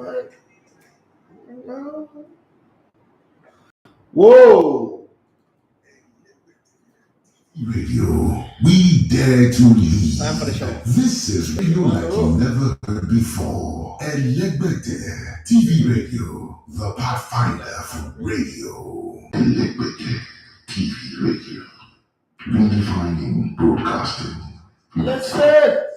No. Whoa! Radio, we dare to lead. Time for the show. This is radio like you never heard before. Elegbete TV Radio, the pathfinder for radio. Elegbete TV Radio, redefining broadcasting. That's it.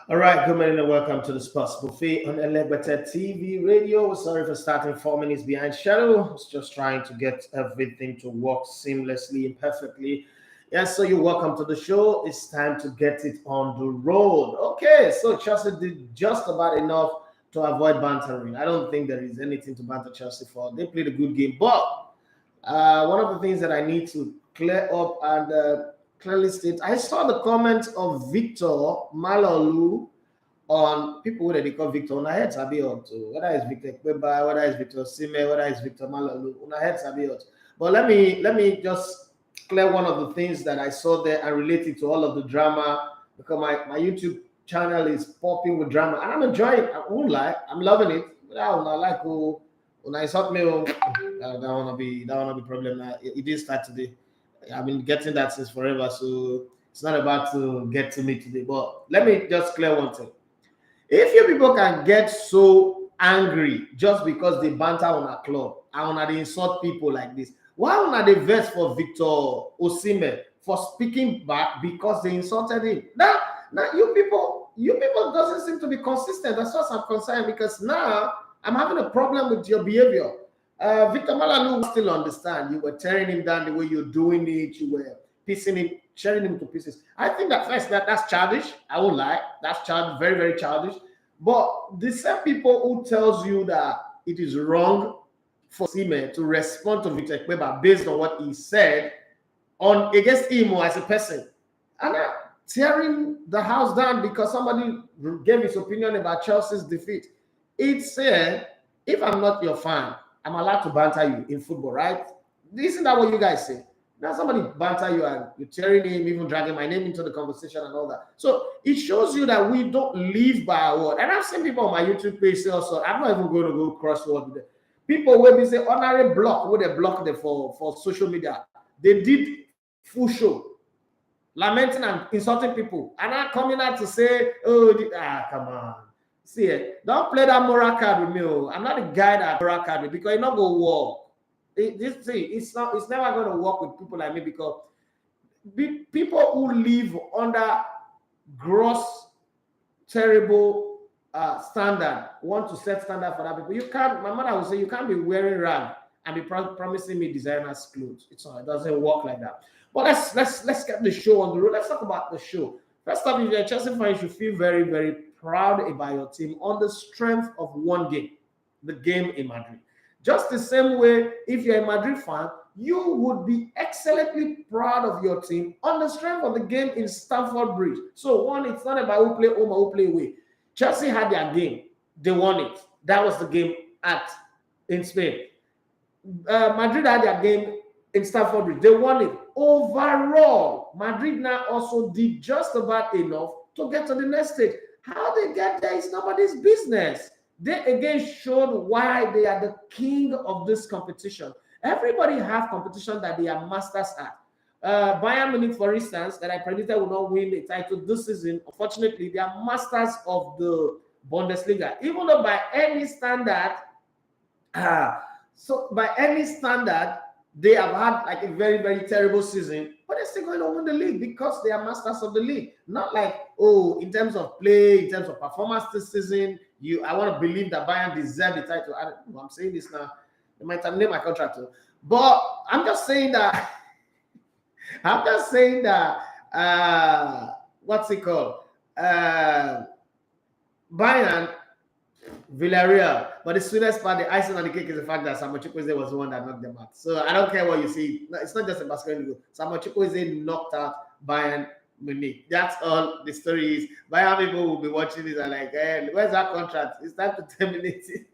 All right, good morning and welcome to the Sports Buffet on Elegbete TV Radio. Sorry for starting 4 minutes behind schedule. I was just trying to get everything to work seamlessly and perfectly. Yes, so you're welcome to the show. It's time to get it on the road. Okay, so Chelsea did just about enough to avoid bantering. I don't think there is anything to banter Chelsea for. They played a good game, but one of the things that I need to clear up and clearly state, I saw the comments of Victor Malolu on people that they call Victor. Una head sabi out. Whether it's Victor Kweba, whether it's Victor Osimhen, whether it's Victor Malolu, una head sabi out. But let me just clear one of the things that I saw there and relate it to all of the drama, because my YouTube channel is popping with drama and I'm enjoying it. I won't lie, I'm loving it. I like when I saw me, that wanna be problem. It did start today. I've been getting that since forever, so it's not about to get to me today. But let me just clear one thing. If you people can get so angry just because they banter on a club and they insult people like this, why are they vex for Victor Osimhen for speaking back because they insulted him? Now you people doesn't seem to be consistent as far as I'm concerned, because now I'm having a problem with your behavior. Victor Malalu will still understand. You were tearing him down the way you're doing it. You were piecing him, sharing him to pieces. I think that's childish. I won't lie. That's childish, very, very childish. But the same people who tells you that it is wrong for Osimhen to respond to Victor Kweba based on what he said on against him as a person, and tearing the house down because somebody gave his opinion about Chelsea's defeat. It's if I'm not your fan, I'm allowed to banter you in football, right? Isn't that what you guys say? Now somebody banter you and you're tearing him, even dragging my name into the conversation and all that. So it shows you that we don't live by our word. And I've seen people on my YouTube page say also, I'm not even going to go crossword with them. People when we say honorary block, where they block them for social media, they did full show, lamenting and insulting people. And I'm coming out to say, come on. See, don't play that moral card with me. I'm not the guy that moral card with, because it's not going to work. It's never going to work with people like me, because people who live under gross, terrible standard want to set standard for that people. You can't. My mother would say you can't be wearing rag and be promising me designer's clothes. It doesn't work like that. But let's get the show on the road. Let's talk about the show. First off, if you're a Chelsea fan, you should feel very, very proud about your team on the strength of one game, the game in Madrid. Just the same way, if you're a Madrid fan, you would be excellently proud of your team on the strength of the game in Stamford Bridge. So one, it's not about who play home or who play away. Chelsea had their game. They won it. That was the game in Spain. Madrid had their game in Stamford Bridge. They won it. Overall, Madrid now also did just about enough to get to the next stage. How they get there is nobody's business. They again showed why they are the king of this competition. Everybody have competition that they are masters at. Bayern Munich, for instance, that I predicted will not win the title this season, unfortunately, they are masters of the Bundesliga. Even though by any standard, by any standard, they have had like a very, very terrible season, but they're still going to win the league because they are masters of the league. Not like, oh, in terms of play, in terms of performance this season, I want to believe that Bayern deserve the title. I'm saying this now. They might terminate my contract too. But I'm just saying that what's it called? Bayern, Villarreal. But the sweetest part, the icing on the cake is the fact that Samuel Chukwueze was the one that knocked them out. So I don't care what you see. No, it's not just a basketball goal. Samuel Chukwueze knocked out Bayern Munich. That's all the story is. Bayern people will be watching this and like, hey, where's that contract? It's time to terminate it.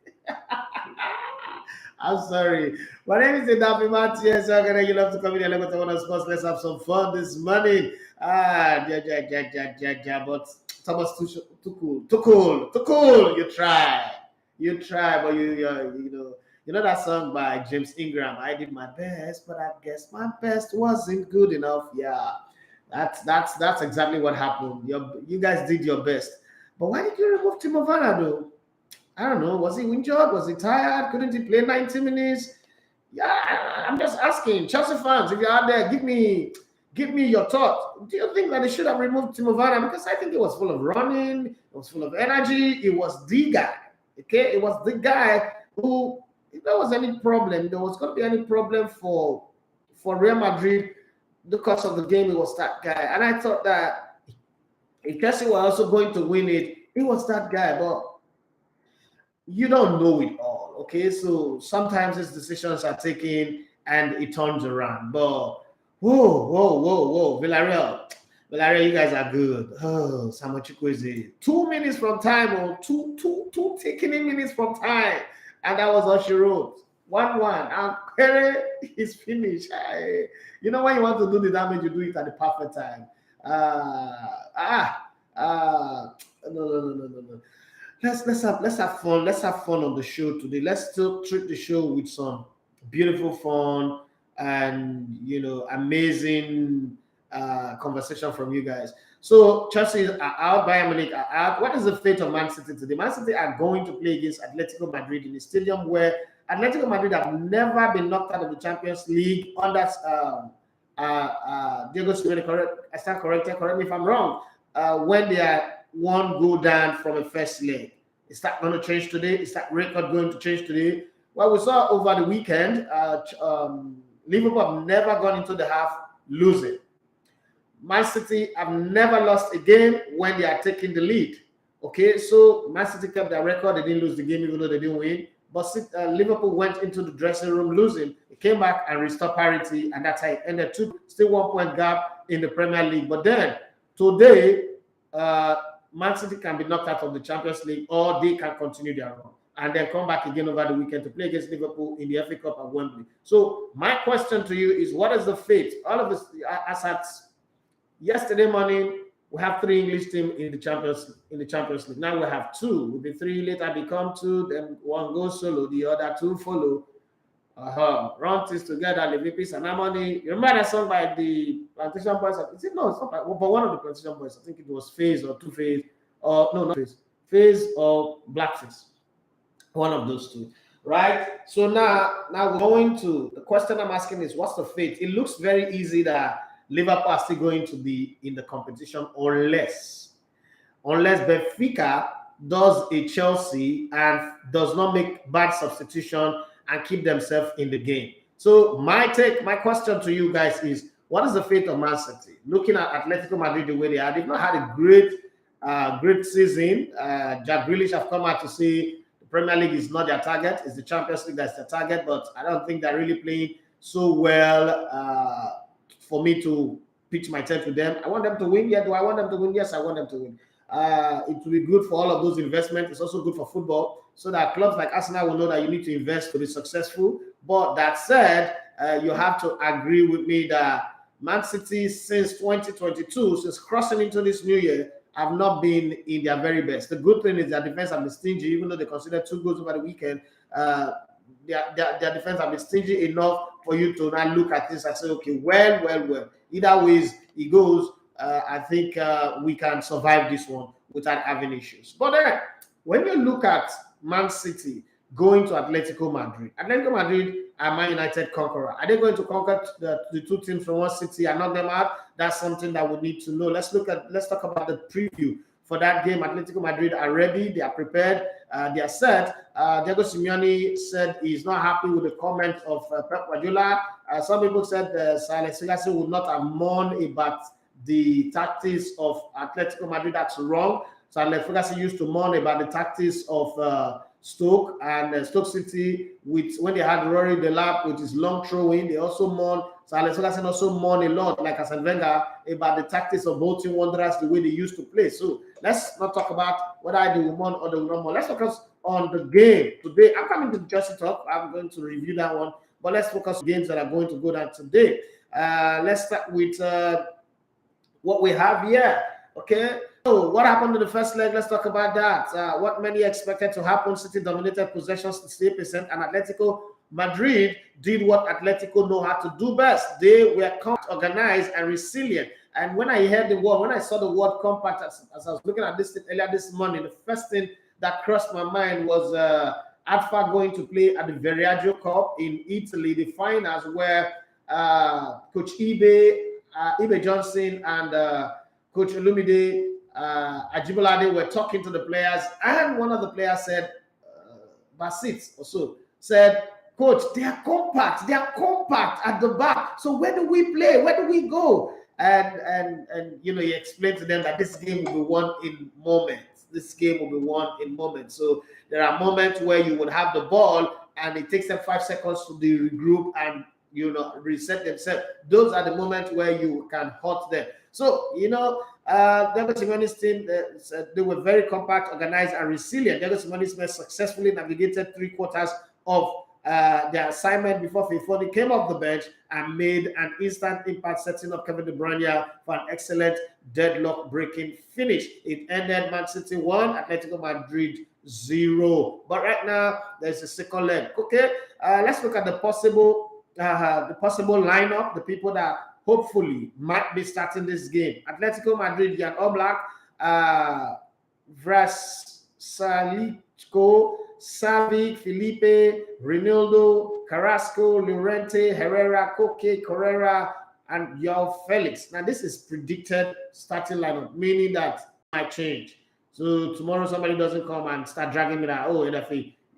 I'm sorry. My name is Idafi Matias. You love to come in and let me sports. Let's have some fun this morning. But Thomas too cool. You try, but you know that song by James Ingram. I did my best, but I guess my best wasn't good enough. Yeah, that's exactly what happened. You guys did your best, but why did you remove Timo Werner though? I don't know. Was he injured? Was he tired? Couldn't he play 90 minutes? Yeah, I'm just asking. Chelsea fans, if you're out there, give me your thoughts. Do you think that they should have removed Timo Werner? Because I think he was full of running, it was full of energy. It was the guy. Okay, it was the guy who, if there was any problem, there was going to be any problem for Real Madrid, the course of the game, it was that guy. And I thought that if Chelsea were also going to win it, it was that guy. But you don't know it all, okay? So sometimes these decisions are taken and it turns around. But whoa, Villarreal, you guys are good. Oh, Samuel Chukwueze, 2 minutes from time, or two taking minutes from time, and that was all she wrote. 1-1, and Pere is finished. You know when you want to do the damage, you do it at the perfect time. No. Let's have fun. Let's have fun on the show today. Let's still treat the show with some beautiful fun and amazing conversation from you guys. So Chelsea are out, Bayern Munich are out. What is the fate of Man City today? Man City are going to play against Atletico Madrid in a stadium where Atletico Madrid have never been knocked out of the Champions League under Diego Simeone. Correct me if I'm wrong. When they are one goal down from a first leg. Is that going to change today? Is that record going to change today? Well, we saw over the weekend, Liverpool have never gone into the half losing. Man City have never lost a game when they are taking the lead. Okay, so Man City kept their record. They didn't lose the game even though they didn't win. But Liverpool went into the dressing room losing. They came back and restored parity, and that's how it ended. Still 1 point gap in the Premier League. But then, today, Man City can be knocked out of the Champions League, or they can continue their run and then come back again over the weekend to play against Liverpool in the FA Cup at Wembley. So my question to you is, what is the fate? All of us, as at yesterday morning, we have 3 English teams in the Champions League. Now we have 2. With the 3 later become 2. Then 1 goes solo, the other 2 follow. Run things together, Levi and Harmony. You remember that song by the Plantation Boys? Is it? No, it's not by, but one of the Plantation Boys. I think it was Phase or 2 Phase, or no, not Phase. Phase or Blackface. One of those 2, right? So now we're going to the question I'm asking is, what's the fate? It looks very easy that Liverpool are still going to be in the competition unless Benfica does a Chelsea and does not make bad substitution and keep themselves in the game. So my question to you guys is, what is the fate of Man City? Looking at Atletico Madrid the way they are, they've not had a great season. Jack Grealish have come out to say the Premier League is not their target, it's the Champions League that's their target, but I don't think they're really playing so well for me to pitch my tent with them. I want them to win. Yeah, do I want them to win? Yes, I want them to win. It will be good for all of those investments. It's also good for football, so that clubs like Arsenal will know that you need to invest to be successful. But that said, you have to agree with me that Man City since 2022, since crossing into this new year, have not been in their very best. The good thing is their defense have been stingy, even though they considered 2 goals over the weekend. their defense have been stingy enough for you to now look at this and say, okay, well. Either ways it goes, I think we can survive this one without having issues. But then, when you look at Man City going to Atletico Madrid are Man United conqueror. Are they going to conquer the two teams from one city and knock them out? That's something that we need to know. Let's talk about the preview for that game. Atletico Madrid are ready. They are prepared. They are set. Diego Simeone said he's not happy with the comment of Pep Guardiola. Some people said Sir Alex Ferguson would not have mourned about the tactics of Atletico Madrid. That's wrong. So Alex Ferguson used to mourn about the tactics of Stoke and Stoke City when they had Rory Delap with his long throwing. They also mourn. So Alex Ferguson also mourn a lot, like Arsene Wenger, about the tactics of Bolton Wanderers, the way they used to play. So let's not talk about whether they will mourn or they will not mourn. Let's focus on the game today. I'm coming to Jersey Talk. I'm going to review that one, but let's focus on games that are going to go down today. Let's start with what we have here. Okay. So what happened in the first leg? Let's talk about that. What many expected to happen. City dominated possessions 68%, and Atletico Madrid did what Atletico know how to do best. They were organized and resilient. And when I saw the word compact, as I was looking at this earlier this morning, the first thing that crossed my mind was Alpha going to play at the Viareggio Cup in Italy, the finals, where Coach Ibe Johnson and Coach Olumide Ajibolade were talking to the players, and one of the players said, Basit also said, Coach, they are compact at the back. So where do we play? Where do we go? And he explained to them that this game will be won in moments. So there are moments where you would have the ball and it takes them 5 seconds to regroup and reset themselves. Those are the moments where you can hurt them. So Diego Simeone's team, they were very compact, organized, and resilient. Diego Simeone's team successfully navigated 3/4 of their assignment before Fifoni came off the bench and made an instant impact, setting up Kevin De Bruyne for an excellent deadlock-breaking finish. It ended Man City 1, Atletico Madrid 0. But right now, there's a second leg. Okay, let's look at the possible lineup, the people that hopefully might be starting this game. Atletico Madrid, Jan Oblak, Vrasalico, Savic, Felipe, Ronaldo, Carrasco, Llorente, Herrera, Koke, Correa, and Joao Felix. Now, this is predicted starting lineup, meaning that it might change. So tomorrow somebody doesn't come and start dragging me that,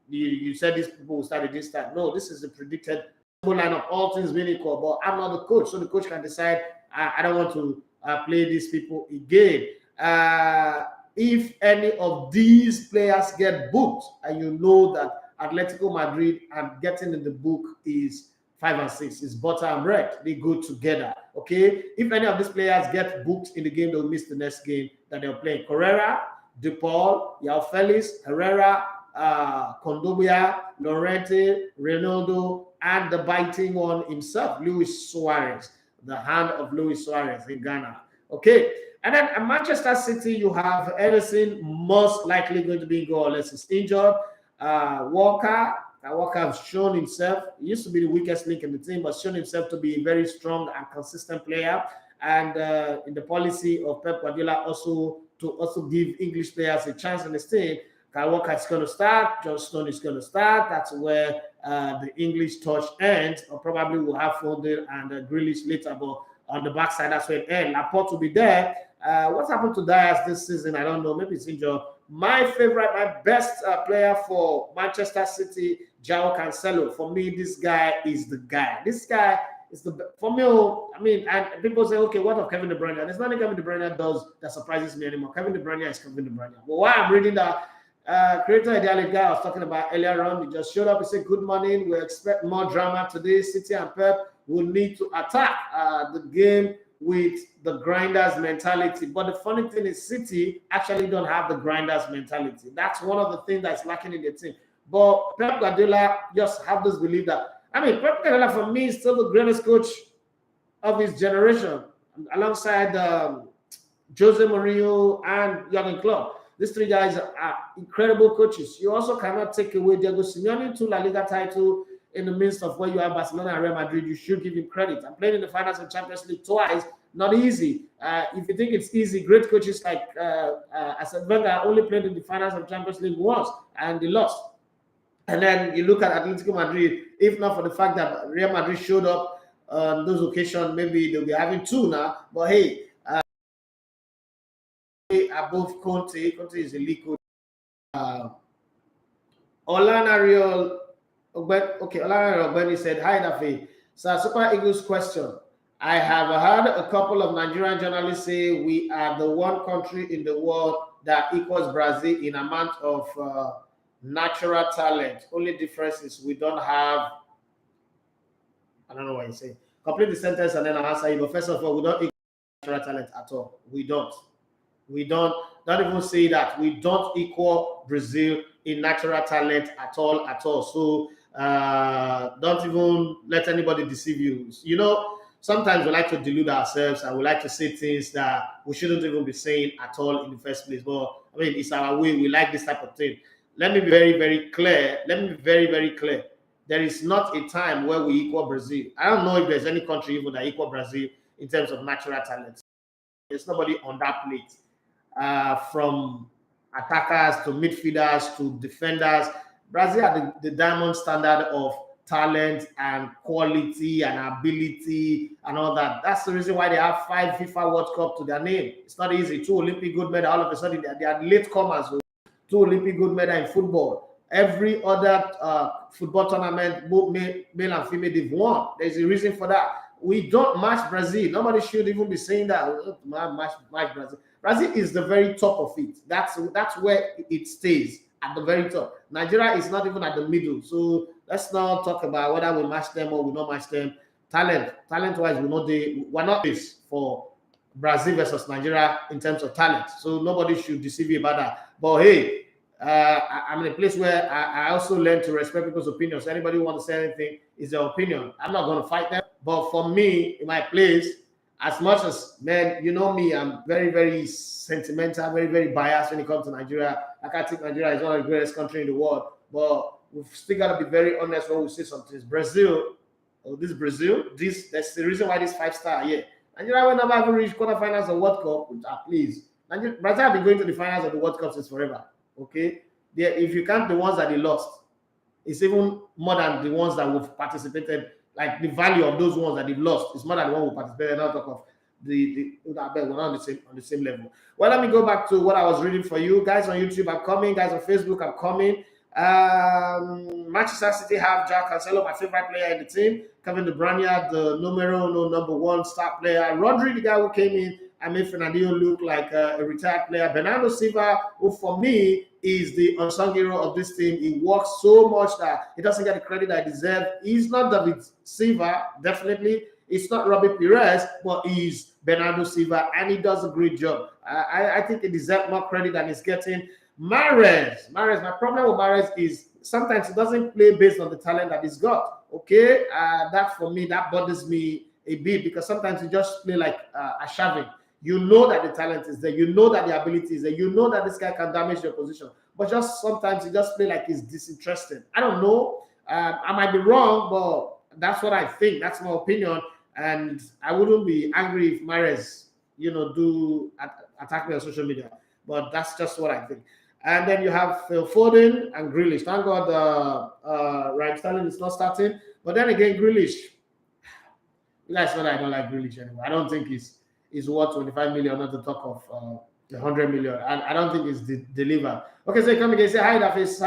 you said these people will start at this time. No, this is the predicted lineup, all things being equal, but I'm not the coach, so the coach can decide, I don't want to play these people again. If any of these players get booked, and you know that Atletico Madrid and getting in the book is 5 and 6, is butter and bread. They go together. Okay. If any of these players get booked in the game, they'll miss the next game that they're playing. Correa, De Paul, Joao Felix, Herrera, Condobia, Llorente, Ronaldo, and the biting one himself, Luis Suarez, the hand of Luis Suarez in Ghana. Okay. And then at Manchester City, you have Ederson, most likely going to be in goal unless he's injured. Walker has shown himself, he used to be the weakest link in the team, but shown himself to be a very strong and consistent player. And in the policy of Pep Guardiola also to give English players a chance in the team, Kyle Walker is going to start, Johnstone is going to start. That's where the English touch ends, or probably we'll have Foden and Grealish later, but on the backside, that's where it ends. Laporte will be there. What's happened to Diaz this season? I don't know. Maybe it's injured. My best player for Manchester City, Joao Cancelo. For me, this guy is the guy. This guy is for me. I mean, and people say, okay, what of Kevin De Bruyne? There's nothing Kevin De Bruyne does that surprises me anymore. Kevin De Bruyne is Kevin De Bruyne. But while I'm reading that, creator ideally guy I was talking about earlier on, he just showed up. He said, good morning. We expect more drama today. City and Pep will need to attack the game with the grinders mentality. But the funny thing is, City actually don't have the grinders mentality. That's one of the things that's lacking in the team. But Pep Guardiola just have this belief that, Pep Guardiola for me is still the greatest coach of his generation, alongside Jose Mourinho and Jurgen Klopp. These three guys are incredible coaches. You also cannot take away Diego Simeone, 2 La Liga title in the midst of where you have Barcelona and Real Madrid. You should give him credit. I'm playing in the finals of Champions League twice. Not easy. If you think it's easy, great coaches like Arsene Wenger only played in the finals of Champions League once and they lost. And then you look at Atletico Madrid. If not for the fact that Real Madrid showed up on those occasions, maybe they'll be having 2 now. But hey, above Conte. Conte is a league coach. Olanario Ogbeni said, "Hi, Dafi. So, Super Eagles question. I have heard a couple of Nigerian journalists say we are the one country in the world that equals Brazil in amount of natural talent. Only difference is we don't have." I don't know what you say. Complete the sentence and then I'll answer you. But first of all, we don't equal natural talent at all. We don't. Don't even say that. We don't equal Brazil in natural talent at all. So don't even let anybody deceive you. You know, sometimes we like to delude ourselves and we like to say things that we shouldn't even be saying at all in the first place. But I mean, it's our way. We like this type of thing. Let me be very, very clear. There is not a time where we equal Brazil. I don't know if there's any country even that equal Brazil in terms of natural talent. There's nobody on that plate. From attackers to midfielders to defenders, Brazil are the diamond standard of talent and quality and ability and all that. That's the reason why they have 5 FIFA World Cup to their name. It's not easy. 2 Olympic gold medal. All of a sudden, they are late comers. 2 Olympic gold medal in football. Every other football tournament, both male and female, they've won. There's a reason for that. We don't match Brazil. Nobody should even be saying that. Match Brazil. Brazil is the very top of it. That's where it stays, at the very top. Nigeria is not even at the middle. So let's not talk about whether we match them or we not match them. Talent-wise, we're not this for Brazil versus Nigeria in terms of talent. So nobody should deceive you about that. But hey, I'm in a place where I also learn to respect people's opinions. So anybody who wants to say anything is their opinion. I'm not going to fight them. But for me, in my place, as much as, man, you know me, I'm very, very sentimental, very, very biased when it comes to Nigeria. I can't think Nigeria is one of the greatest countries in the world. But we've still got to be very honest when we say something. That's the reason why this 5-star here. Nigeria will never ever reach quarterfinals of World Cup. Please. Brazil have been going to the finals of the World Cup since forever. Okay? If you count the ones that they lost, it's even more than the ones that we've participated. Like the value of those ones that they've lost is more than the one we participated. Not talk of we're not on the same level. Well, let me go back to what I was reading for you. Guys on YouTube, I'm coming. Guys on Facebook, I'm coming. Manchester City have Jack Cancelo, my favorite player in the team. Kevin De Bruyne, the number 1 star player. Rodri, the guy who came in and made Fernandinho look like a retired player. Bernardo Silva, who for me is the unsung hero of this team. He works so much that he doesn't get the credit I deserve. He's not David Silva, definitely. It's not Robbie Perez, but he's Bernardo Silva, and he does a great job. I think he deserves more credit than he's getting. Mahrez, my problem with Mahrez is sometimes he doesn't play based on the talent that he's got. Okay, that for me, that bothers me a bit because sometimes he just play like a Xavi. You know that the talent is there. You know that the ability is there. You know that this guy can damage your position. But just sometimes he just play like he's disinterested. I don't know. I might be wrong, but that's what I think. That's my opinion. And I wouldn't be angry if Mahrez, do attack me on social media. But that's just what I think. And then you have Phil Foden and Grealish. Thank God Raheem Sterling is not starting. But then again, Grealish. You guys know that I don't like Grealish anymore. I don't think he's worth 25 million, not to talk of 100 million. And I don't think it's delivered. Okay, so you come again. Say hi, Dafis.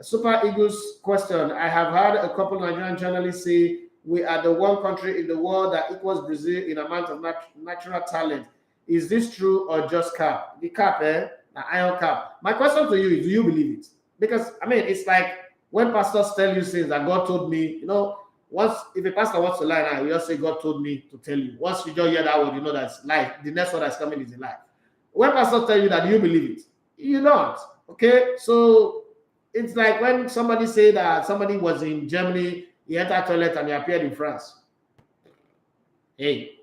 Super Eagles question. I have heard a couple of Nigerian journalists say we are the one country in the world that equals Brazil in amount of natural talent. Is this true or just cap? The cap, the iron cap. My question to you is, do you believe it? Because, it's like when pastors tell you things that God told me, if a pastor wants to lie now, you just say, God told me to tell you. Once you just hear that word, you know that's lie. The next one that's coming is a lie. When pastors tell you that, do you believe it? You don't. Okay? So it's like when somebody say that somebody was in Germany, he entered toilet and he appeared in France. Hey,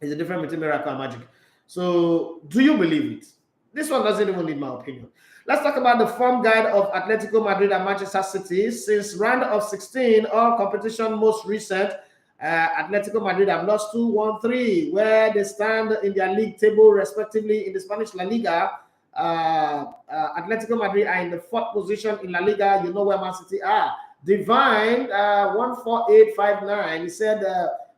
it's a difference between miracle and magic. So do you believe it? This one doesn't even need my opinion. Let's talk about the form guide of Atletico Madrid and Manchester City. Since round of 16, all competition most recent, Atletico Madrid have lost 2-1-3, where they stand in their league table respectively. In the Spanish La Liga, Atletico Madrid are in the 4th position in La Liga. You know where Man City are. Divine 14859. He said,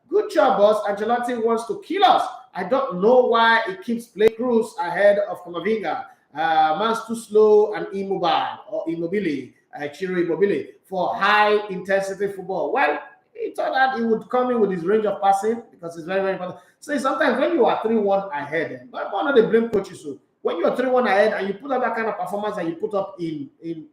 "Good job, boss. Ancelotti wants to kill us. I don't know why he keeps playing Cruz ahead of Camavinga. Man's too slow and immobile Chiro Immobile for high intensity football." Well, he thought that he would come in with his range of passing because it's very, very important. So sometimes when you are 3-1 ahead, but one of the blame coaches, so when you are 3-1 ahead and you put up that kind of performance that you put up in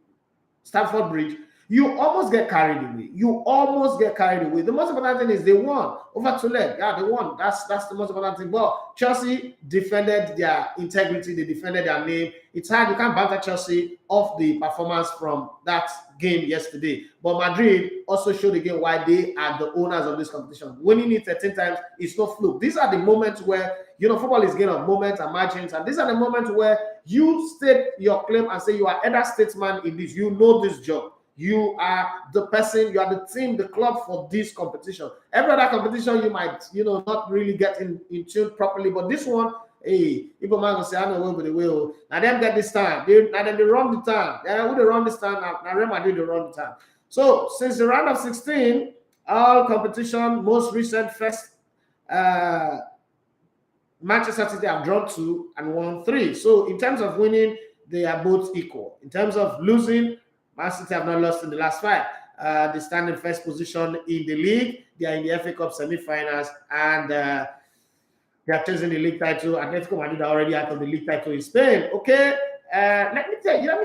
Stamford Bridge, you almost get carried away. The most important thing is they won over Tulane. Yeah, they won. That's the most important thing. But Chelsea defended their integrity. They defended their name. It's hard. You can't banter Chelsea off the performance from that game yesterday. But Madrid also showed again why they are the owners of this competition. Winning it 13 times is no fluke. These are the moments where, football is game of moments and margins. And these are the moments where you state your claim and say you are either statesman in this. You know this job. You are the person, you are the team, the club for this competition. Every other competition you might, not really get in tune properly. But this one, hey, people might say, I know where they will. Now them get this time. They run the time. Who they run this time? Now Real Madrid they run the time. So since the round of 16, all competition, most recent first, Manchester City have drawn 2 and won 3. So in terms of winning, they are both equal. In terms of losing, Man City have not lost in the last 5. They stand in first position in the league. They are in the FA Cup semi-finals, and they are chasing the league title. Atletico Madrid are already out of the league title in Spain. Okay, let me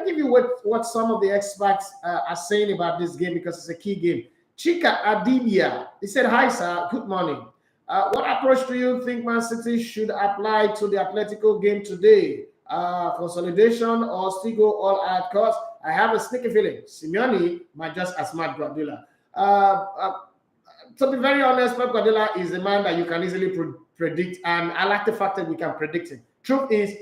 give you what some of the experts are saying about this game, because it's a key game. Chika Adibia, he said, "Hi sir, good morning. What approach do you think Man City should apply to the Atletico game today? Consolidation or still go all out? Because I have a sneaky feeling Simeone might just outsmart Guardiola." To be very honest, Pep Guardiola is a man that you can easily predict, and I like the fact that we can predict him. Truth is,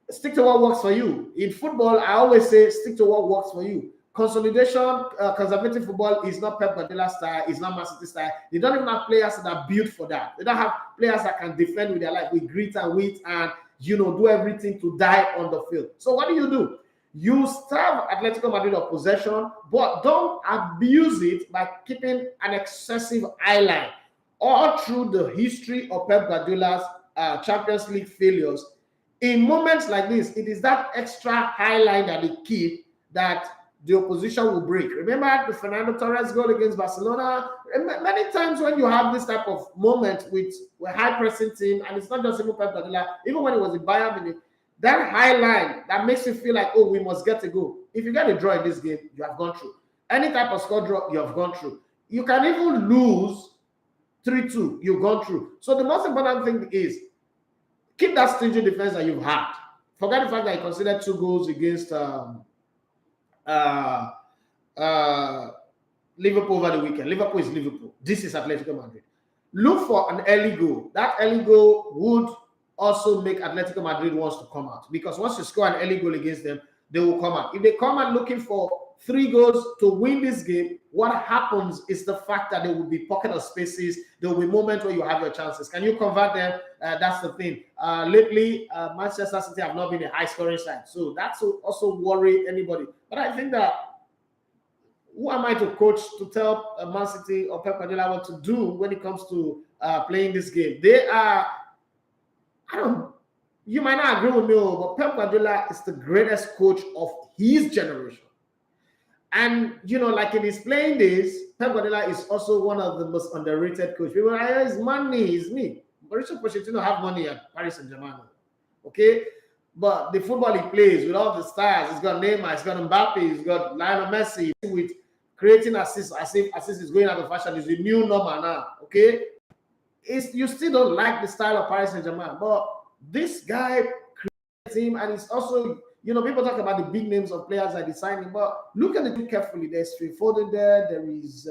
stick to what works for you. In football, I always say stick to what works for you. Consolidation, conservative football is not Pep Guardiola style, it's not Man City style. They don't even have players that are built for that. They don't have players that can defend with their life, with grit and wit, and do everything to die on the field. So what do? You starve Atletico Madrid of possession, but don't abuse it by keeping an excessive eye line. All through the history of Pep Guardiola's Champions League failures, in moments like this, it is that extra high line that they keep that the opposition will break. Remember the Fernando Torres goal against Barcelona? Many times when you have this type of moment with a high pressing team, and it's not just even Pep Guardiola, even when it was in Bayern, that high line that makes you feel like, oh, we must get a goal. If you get a draw in this game, you have gone through. Any type of score draw, you have gone through. You can even lose 3-2, you've gone through. So the most important thing is keep that stingy defense that you've had. Forget the fact that you considered 2 goals against Liverpool over the weekend. Liverpool is Liverpool. This is Atletico Madrid. Look for an early goal. That early goal would also make Atletico Madrid wants to come out, because once you score an early goal against them, they will come out. If they come out looking for 3 goals to win this game, what happens is the fact that there will be pocket of spaces. There will be moments where you have your chances. Can you convert them? That's the thing. Lately, Manchester City have not been a high-scoring side, so that's also worry anybody. But I think that who am I to coach to tell Man City or Pep Guardiola what to do when it comes to playing this game? They are, you might not agree with me, but Pep Guardiola is the greatest coach of his generation. And, like in his playing days, Pep Guardiola is also one of the most underrated coaches. People are like, his money is me. Mauricio Pochettino have money at Paris Saint-Germain. Okay? But the football he plays with all the stars, he's got Neymar, he's got Mbappe, he's got Lionel Messi, with creating assists as if assist is going out of fashion, is the new normal now. Okay? You still don't like the style of Paris Saint-Germain, but this guy creates him, and it's also, people talk about the big names of players that he's signing, but look at it carefully. There's Phil Foden there. There is,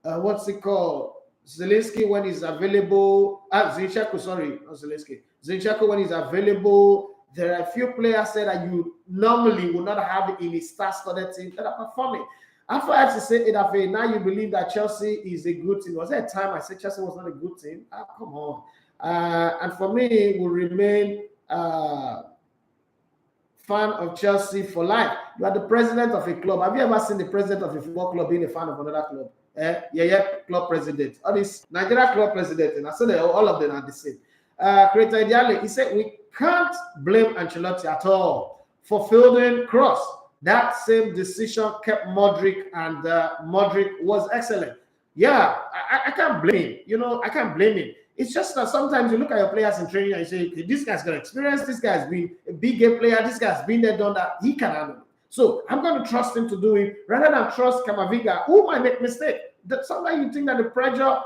what's it called? Zelensky when he's available. Zinchenko, sorry, not Zelensky. Zinchenko when he's available. there are a few players that you normally would not have in a star-studded team that are performing. After I have to say it, now you believe that Chelsea is a good team. Was there a time I said Chelsea was not a good team? Come on. And for me, it will remain fan of Chelsea for life. You are the president of a club. Have you ever seen the president of a football club being a fan of another club? Club president. All these Nigeria club president, and I said all of them are the same. Creator Ideale, he said we can't blame Ancelotti at all for fielding cross. That same decision kept Modric, and Modric was excellent. Yeah, I can't blame him. I can't blame him. It's just that sometimes you look at your players in training and you say, okay, this guy's got experience, this guy's been a big game player, this guy's been there, done that, he can handle it. So I'm going to trust him to do it rather than trust Camavinga, who might make mistake. Sometimes you think that the pressure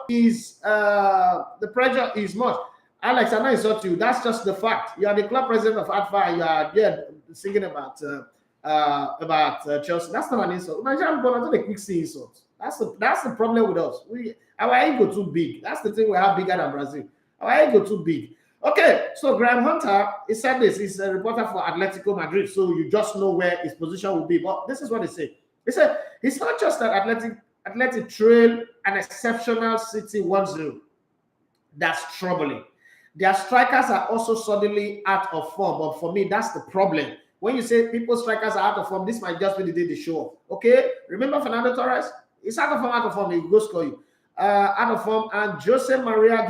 is much. Alex, I know it's not you. That's just the fact. You are the club president of ADFA, and you are singing about Chelsea. That's not an insult. Nigerian born, I don't quick see insults. That's the problem with us. Our ego too big. That's the thing we have bigger than Brazil. Our ego too big. Okay, so Graham Hunter, he said this. He's a reporter for Atletico Madrid, so you just know where his position will be. But this is what he said. He said it's not just that Athletic trail an exceptional City 1-0. That's troubling. Their strikers are also suddenly out of form. But for me, that's the problem. When you say people's strikers are out of form, this might just be the day they show up. Okay? Remember Fernando Torres? He's out of form. He will go score you. Out of form. And Jose Maria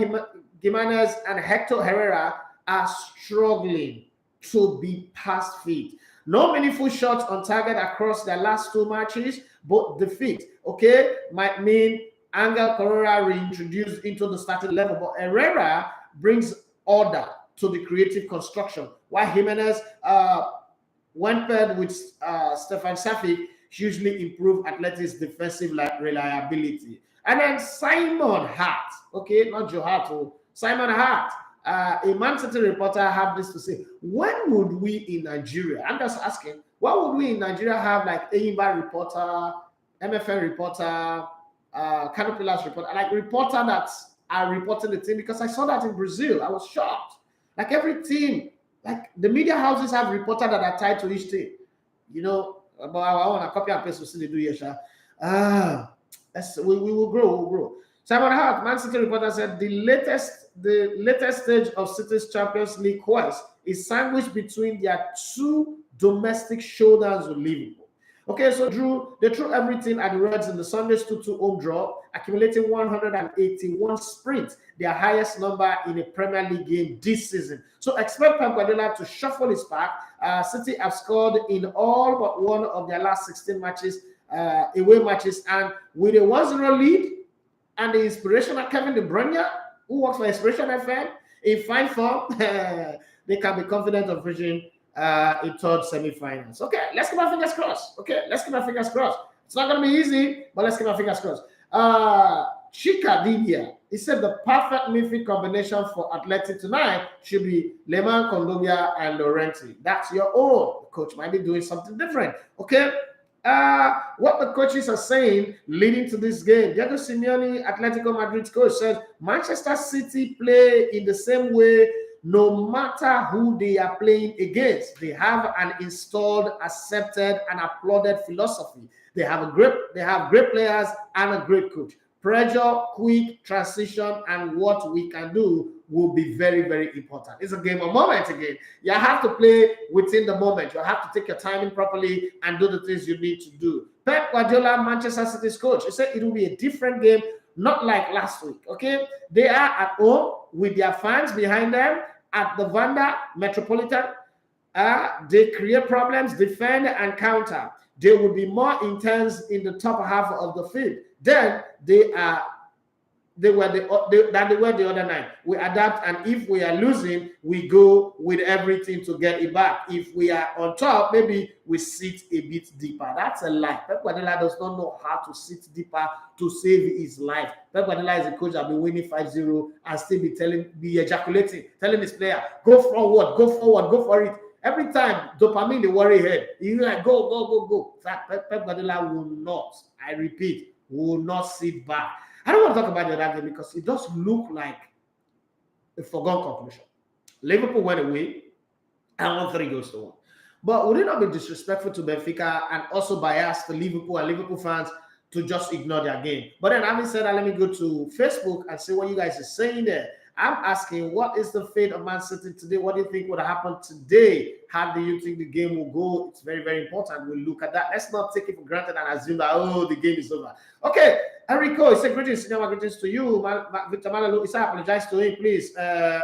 Gimenez and Hector Herrera are struggling to be past fit. No meaningful shots on target across their last two matches, but defeat, okay, might mean Angel Correa reintroduced into the starting level. But Herrera brings order to the creative construction, while Jimenez, when paired with Stefan Safi, hugely improve Atletic's defensive reliability. And then Simon Hart, okay, not Joe Hart, Simon Hart, a Man City reporter, have this to say. When would we in Nigeria, I'm just asking, what would we in Nigeria have like Eimba reporter, MFN reporter, Canopilas reporter, like reporter that are reporting the team? Because I saw that in Brazil. I was shocked. Like every team, like the media houses have reporters that are tied to each team. But I want to copy and paste to see they do here. We will grow. Simon Hart, Man City reporter, said the latest stage of City's Champions League quest is sandwiched between their two domestic showdowns with Liverpool. Okay, so they threw everything at the Reds in the Sunday's 2-2 home draw, accumulating 181 sprints, their highest number in a Premier League game this season. So expect Pep Guardiola to shuffle his pack. City have scored in all but one of their last 16 matches, away matches, and with a 1-0 lead and the inspirational Kevin De Bruyne, who works for Inspiration FM, in fine form, they can be confident of reaching a third semi-finals. Okay, let's keep our fingers crossed. It's not going to be easy, but let's keep our fingers crossed. Chika Didia, he said the perfect midfield combination for Athletic tonight should be Lehmann, Kondogbia, and Laurenti. That's your own. The coach might be doing something different. Okay. What the coaches are saying leading to this game, Diego Simeone, Atletico Madrid's coach, said Manchester City play in the same way no matter who they are playing against. They have an installed, accepted, and applauded philosophy. They have great players and a great coach. Pressure, quick transition, and what we can do will be very, very important. It's a game of moment again. You have to play within the moment. You have to take your timing properly and do the things you need to do. Pep Guardiola, Manchester City's coach, he said it will be a different game, not like last week, okay? They are at home with their fans behind them at the Wanda Metropolitan. They create problems, defend, and counter. They will be more intense in the top half of the field. Then they were the other night. We adapt, and if we are losing, we go with everything to get it back. If we are on top, maybe we sit a bit deeper. That's a lie. Pep Guardiola does not know how to sit deeper to save his life. Pep Guardiola is a coach that will be winning 5-0 and still be ejaculating, telling his player, go forward, go for it. Every time dopamine the worry head, you like go. Pep Guardiola will not, I repeat, will not sit back. I don't want to talk about the other game because it does look like a foregone conclusion. Liverpool went away. I won 3 goals to 1. But would it not be disrespectful to Benfica and also biased to Liverpool and Liverpool fans to just ignore their game? But then, having said that, let me go to Facebook and see what you guys are saying there. I'm asking, what is the fate of Man City today? What do you think would happen today? How do you think the game will go? It's very, very important. We'll look at that. Let's not take it for granted and assume that, oh, the game is over. Okay, Enrico, it's a greetings, senior greetings to you. Victor Malalu, I apologize to him, please.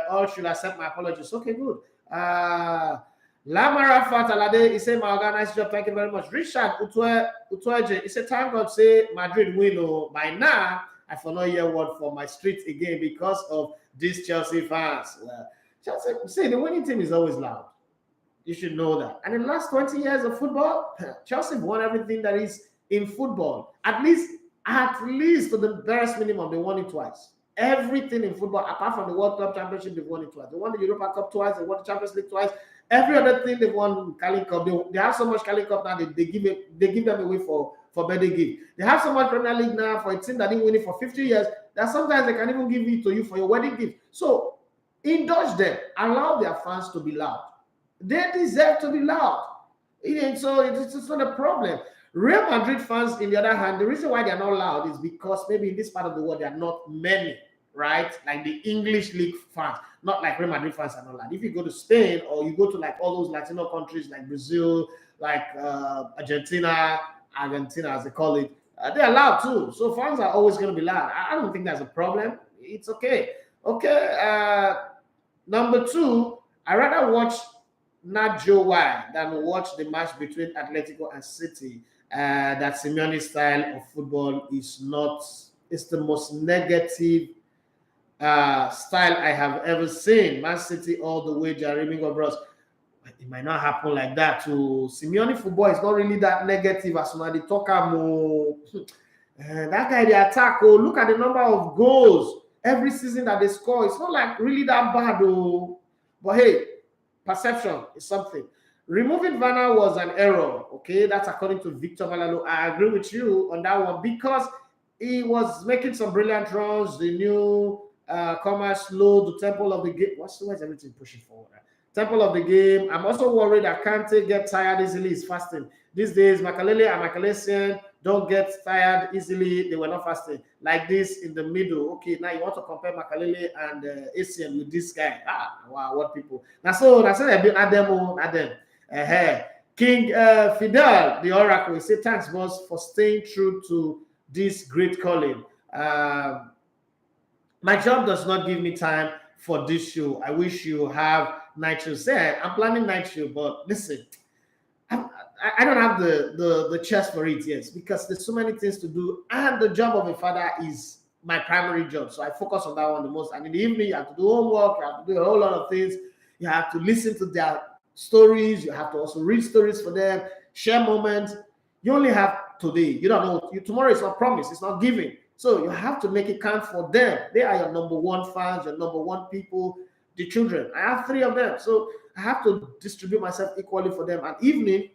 All should accept my apologies. Okay, good. Lamara Fatalade, he said, my nice job, thank you very much. Richard Utweje, he said, time God say Madrid win. Oh, by now, I for no hear word for my streets again because of these Chelsea fans. Chelsea, see, the winning team is always loud. You should know that. And in the last 20 years of football, Chelsea won everything that is in football. At least to the barest minimum, they won it twice. Everything in football, apart from the World Club Championship, they've won it twice. They won the Europa Cup twice, they won the Champions League twice. Every other thing they've won, Carling Cup. They have so much Carling Cup now, they give them away for birthday gift. They have so much Premier League now for a team that didn't win it for 50 years that sometimes they can even give it to you for your wedding gift. So indulge them, allow their fans to be loud. They deserve to be loud. So it's not a problem. Real Madrid fans, in the other hand, the reason why they're not loud is because maybe in this part of the world, there are not many, right? Like the English league fans, not like Real Madrid fans are not loud. If you go to Spain or you go to like all those Latino countries like Brazil, like Argentina, as they call it, they're loud too. So fans are always going to be loud. I don't think that's a problem. It's okay. Okay. Number 2, I rather watch not Joe Y than watch the match between Atletico and City. That Simeone's style of football is not, it's the most negative style I have ever seen. Man City all the way, Jeremy Bros. It might not happen like that. To Simeone football is not really that negative as soon as they talk about that guy, the attack. Oh, look at the number of goals every season that they score. It's not like really that bad, though. But hey, perception is something. Removing Vanna was an error. Okay, that's according to Victor Malalo. I agree with you on that one because he was making some brilliant runs. The new commerce load, the temple of the game. Why is everything pushing forward? Temple of the game. I'm also worried that Kante get tired easily. He's fasting. These days, Makalele and Makalesian don't get tired easily. They were not fasting. Like this in the middle. Okay, now you want to compare Makalele and Asian with this guy. Wow, what people. That's a bit Adam. King Fidel, the Oracle, he said, thanks, boss, for staying true to this great calling. My job does not give me time for this show. I wish you have night show. Say, I'm planning night show, but listen, I don't have the chest for it yet because there's so many things to do, and the job of a father is my primary job. So I focus on that one the most. And in the evening, you have to do homework, you have to do a whole lot of things. You have to listen to their stories. You have to also read stories for them, share moments. You only have today. You don't know. Tomorrow is not promised. It's not given. So you have to make it count for them. They are your number one fans, your number one people, the children. I have 3 of them. So I have to distribute myself equally for them. And evening,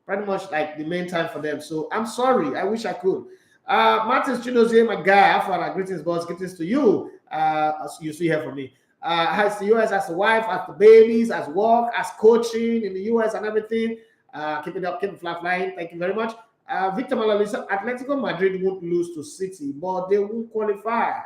pretty much like the main time for them. So I'm sorry. I wish I could. Martin Chidozie, my guy, Afara, greetings, boss. Greetings to you. As you see here from me. As the US, as a wife, as the babies, as work, as coaching in the US and everything. Keep it up, keep it flat flying. Thank you very much. Victor Malalisa, Atletico Madrid won't lose to City, but they won't qualify.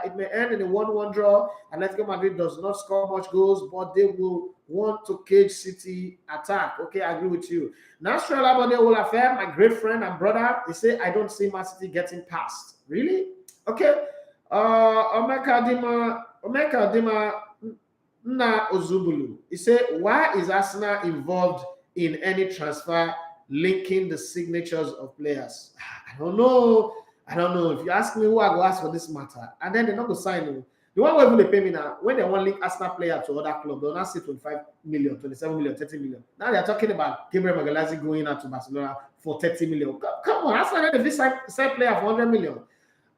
It may end in a 1-1 draw. Atletico Madrid does not score much goals, but they will want to cage City attack. Okay, I agree with you. Nasser Alabade Olafere, my great friend and brother, he said, I don't see Man City getting past. Really? Okay. Omeka Dima Na Ozubulu. He said, why is Arsenal involved in any transfer linking the signatures of players? I don't know. If you ask me who I go ask for this matter, and then they're not going to sign you. The one where they pay me now, when they want to link Arsenal player to other club, they'll not say 25 million, 27 million, 30 million. Now they're talking about Gabriel Magalhaes going out to Barcelona for 30 million. Come on, Arsenal had a side player for 100 million.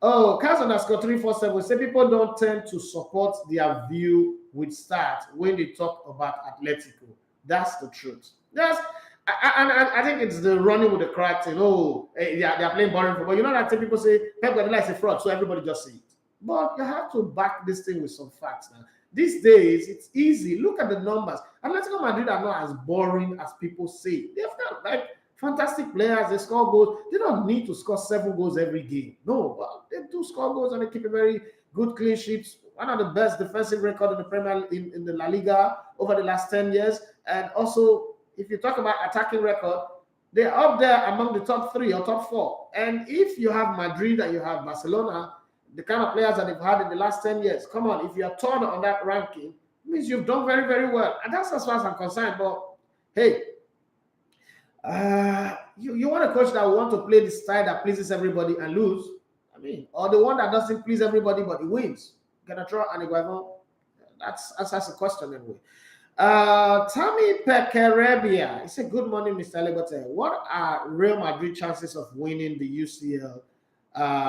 Oh, Cars underscore 347 say people don't tend to support their view with start when they talk about Atletico. That's the truth. I think it's the running with the crowd thing. Oh, they are playing boring football. You know that people say Pep Guardiola is a fraud, so everybody just say it. But you have to back this thing with some facts now. These days, it's easy. Look at the numbers. Atletico Madrid are not as boring as people say. They've got like fantastic players. They score goals. They don't need to score 7 goals every game. No, but they do score goals and they keep a very good clean sheets. One of the best defensive record in the Premier in the La Liga over the last 10 years. And also, if you talk about attacking record, they're up there among the top 3 or top 4. And if you have Madrid and you have Barcelona, the kind of players that they've had in the last 10 years, come on, if you're third on that ranking, it means you've done very, very well. And that's as far as I'm concerned. But hey, you want a coach that will want to play the style that pleases everybody and lose? I mean, or the one that doesn't please everybody but he wins? Ganatra and Iguavan? That's the question anyway. Tammy Pekerebia, he said, good morning, Mr. Lebote. What are Real Madrid chances of winning the UCL?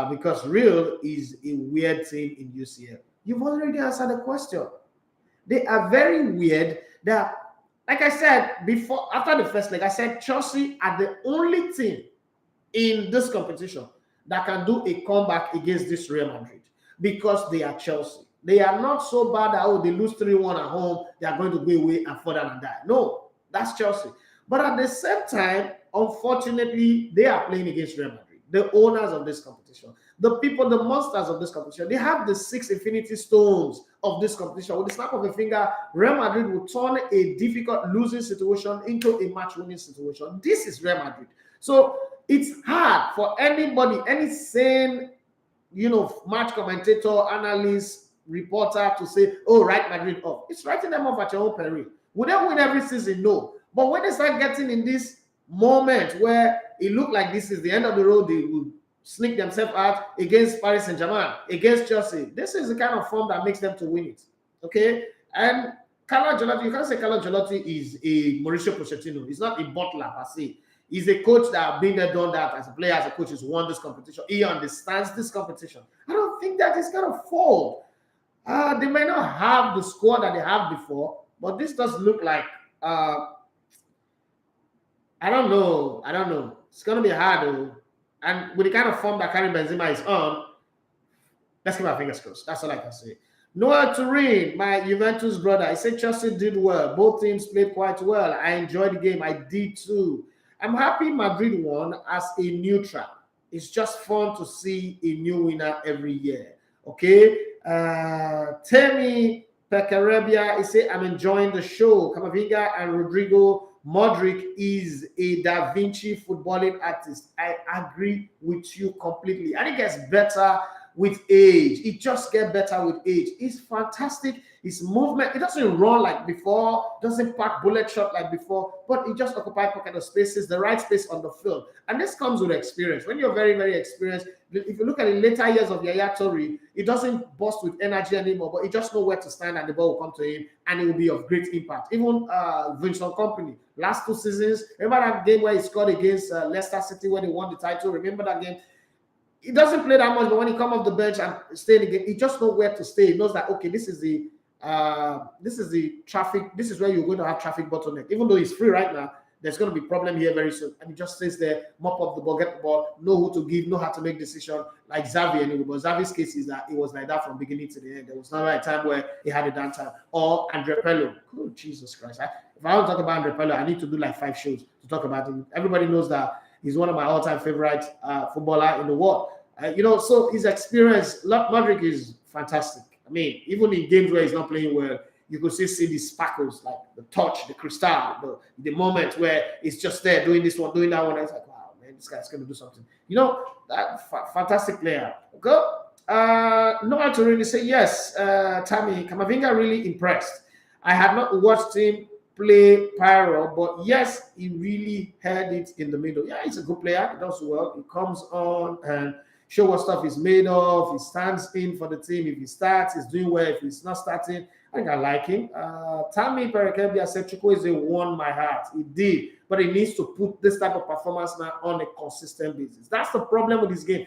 Because Real is a weird team in UCL. You've already answered the question. They are very weird. They're, like I said before, after the first leg, I said Chelsea are the only team in this competition that can do a comeback against this Real Madrid because they are Chelsea. They are not so bad that, oh, they lose 3-1 at home, they are going to go away and fall down and die. No, that's Chelsea. But at the same time, unfortunately, they are playing against Real Madrid, the owners of this competition, the people, the monsters of this competition. They have the 6 infinity stones of this competition. With the snap of a finger, Real Madrid will turn a difficult losing situation into a match-winning situation. This is Real Madrid. So it's hard for anybody, any sane, match commentator, analyst, reporter to say, oh, write Madrid off. It's writing them off at your own peril. Will they win every season? No. But when they start getting in this moment where it looked like this is the end of the road, they will sneak themselves out against Paris Saint-Germain, against Chelsea. This is the kind of form that makes them to win it. Okay? And Carlo Ancelotti, you can't say Carlo Ancelotti is a Mauricio Pochettino. He's not a butler per se. He's a coach that has been there, done that. As a player, as a coach, has won this competition. He understands this competition. I don't think that is going to fall. They may not have the squad that they have before, but this does look like, I don't know. It's going to be hard, though. And with the kind of form that Karim Benzema is on, let's keep our fingers crossed. That's all I can say. Noah Turin, my Juventus brother, he said Chelsea did well. Both teams played quite well. I enjoyed the game. I did too. I'm happy Madrid won as a neutral. It's just fun to see a new winner every year. Okay? Temi Pekerebia, he said, I'm enjoying the show. Camavinga and Rodrigo Modric is a Da Vinci footballing artist. I agree with you completely. And it gets better with age. It just gets better with age. It's fantastic. His movement, it doesn't run like before, doesn't pack bullet shot like before, but it just occupies pocket of spaces, the right space on the field. And this comes with experience. When you're very, very experienced, if you look at the later years of Yaya Toure, it doesn't burst with energy anymore, but he just knows where to stand and the ball will come to him and it will be of great impact. Even Vincent Kompany, last 2 seasons, remember that game where he scored against Leicester City when they won the title? Remember that game? He doesn't play that much, but when he comes off the bench and stay in the game, he just knows where to stay. He knows that, okay, this is the traffic. This is where you're going to have traffic bottleneck. Even though he's free right now, there's going to be problem here very soon. And he just stays there, mop up the ball, get the ball, know who to give, know how to make decision, like Xavi anyway. But Xavi's case is that it was like that from beginning to the end. There was never a time where he had a downtime. Or Andre Pello. Oh, Jesus Christ. If I want to talk about Andre Pello, I need to do like 5 shows to talk about him. Everybody knows that he's one of my all-time favorite footballer in the world. So his experience, Modric is fantastic. I mean, even in games where he's not playing well, you could still see the sparkles, like the touch, the crystal, the moment where it's just there doing this one, doing that one. And it's like, wow, man, this guy's going to do something. That fantastic player. Okay. Noah to really say, yes, Tammy, Camavinga really impressed. I have not watched him play Pyro, but yes, he really had it in the middle. Yeah, he's a good player. He does well. He comes on and show what stuff he's made of. He stands in for the team. If he starts, he's doing well. If he's not starting, I think I like him. Tammy Perekebia said Chukwueze won my heart. He did, but he needs to put this type of performance now on a consistent basis. That's the problem with this game.